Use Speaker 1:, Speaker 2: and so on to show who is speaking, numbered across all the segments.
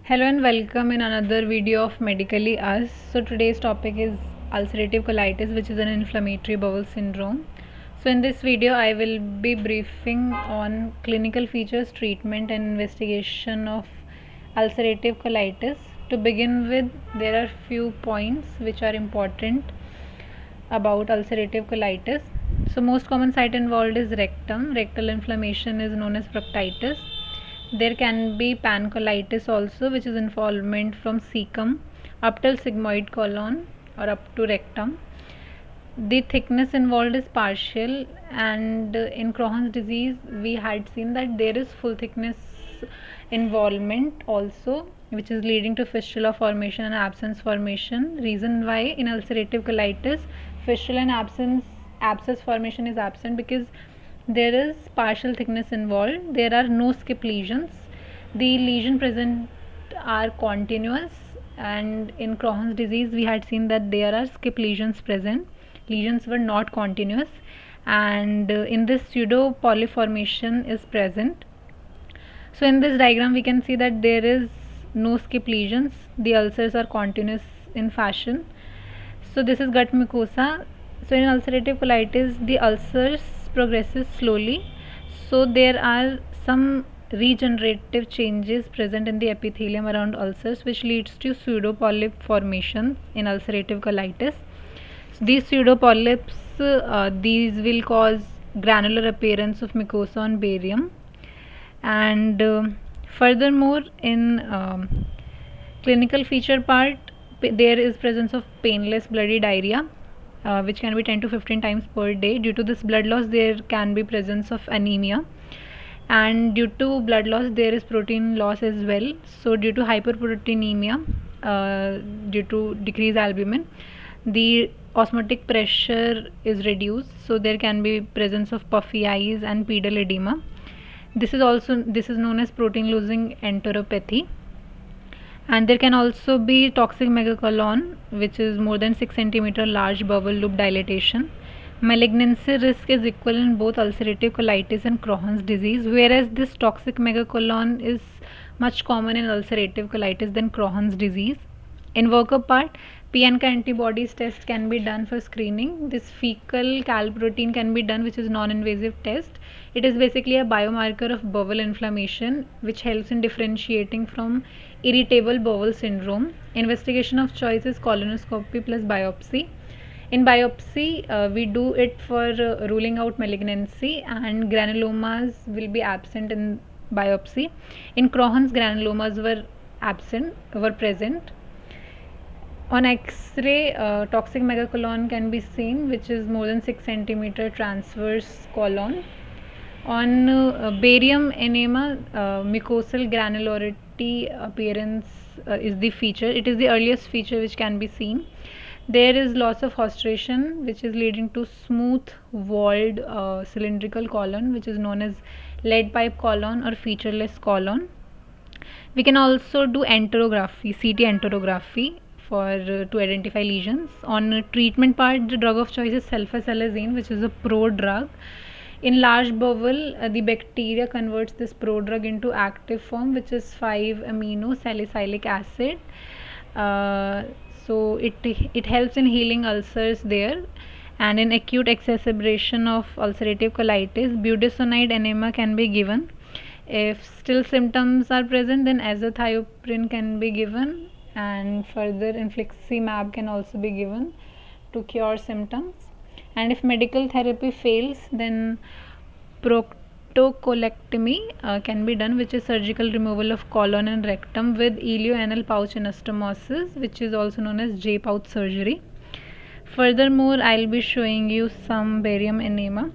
Speaker 1: Hello and welcome in another video of Medically Us. So today's topic is ulcerative colitis, which is an inflammatory bowel syndrome. So in this video I will be briefing on clinical features, treatment and investigation of ulcerative colitis. To begin with, there are few points which are important about ulcerative colitis. So most common site involved is rectum. Rectal inflammation is known as proctitis. There can be pancolitis also, which is involvement from cecum up till sigmoid colon or up to rectum. The thickness involved is partial, and in Crohn's disease we had seen that there is full thickness involvement also, which is leading to fistula formation and abscess formation. Reason why in ulcerative colitis fistula and abscess formation is absent, because there is partial thickness involved. There are no skip lesions. The lesion present are continuous, and in Crohn's disease we had seen that there are skip lesions present. Lesions were not continuous, and in this pseudo polyp formation is present. So in this diagram we can see that there is no skip lesions. The ulcers are continuous in fashion. So this is gut mucosa. So in ulcerative colitis the ulcers progresses slowly. So there are some regenerative changes present in the epithelium around ulcers, which leads to pseudo polyp formation in ulcerative colitis. So these pseudo polyps, these will cause granular appearance of mucosa on barium, and furthermore in clinical feature part, there is presence of painless bloody diarrhea, which can be 10 to 15 times per day. Due to this blood loss there can be presence of anemia, and due to blood loss there is protein loss as well. So due to hyperproteinemia, due to decreased albumin, the osmotic pressure is reduced, so there can be presence of puffy eyes and pedal edema. This is known as protein losing enteropathy. And there can also be toxic megacolon, which is more than 6 cm large bowel loop dilatation. Malignancy risk is equal in both ulcerative colitis and Crohn's disease, whereas this toxic megacolon is much common in ulcerative colitis than Crohn's disease. In workup part, PNK antibodies test can be done for screening. This fecal calprotein can be done, which is non-invasive test. It is basically a biomarker of bowel inflammation, which helps in differentiating from irritable bowel syndrome. Investigation of choice is colonoscopy plus biopsy. In biopsy, we do it for ruling out malignancy, and granulomas will be absent in biopsy. In Crohn's, granulomas were present. On X-ray, toxic megacolon can be seen, which is more than 6 cm transverse colon. On barium enema, mucosal granularity appearance is the feature. It is the earliest feature which can be seen. There is loss of haustration, which is leading to smooth walled cylindrical colon, which is known as lead pipe colon or featureless colon. We can also do enterography, CT enterography, for to identify lesions. On treatment part, the drug of choice is sulfasalazine, which is a pro-drug. In large bowel, the bacteria converts this pro-drug into active form, which is 5-amino salicylic acid. So it helps in healing ulcers there. And in acute exacerbation of ulcerative colitis, budesonide enema can be given. If still symptoms are present, then azathioprine can be given, and further infliximab can also be given to cure symptoms. And if medical therapy fails, then proctocolectomy can be done, which is surgical removal of colon and rectum with ileoanal pouch anastomosis, which is also known as J pouch surgery. Furthermore, I'll be showing you some barium enema.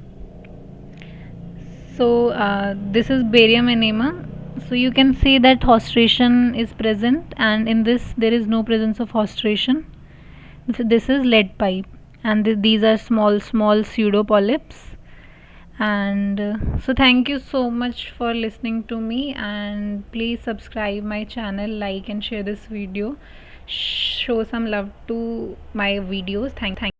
Speaker 1: So this is barium enema. So you can see that haustration is present, and in this there is no presence of haustration. So this is lead pipe, and these are small pseudo polyps. And so thank you so much for listening to me, and please subscribe my channel, like and share this video, show some love to my videos. Thank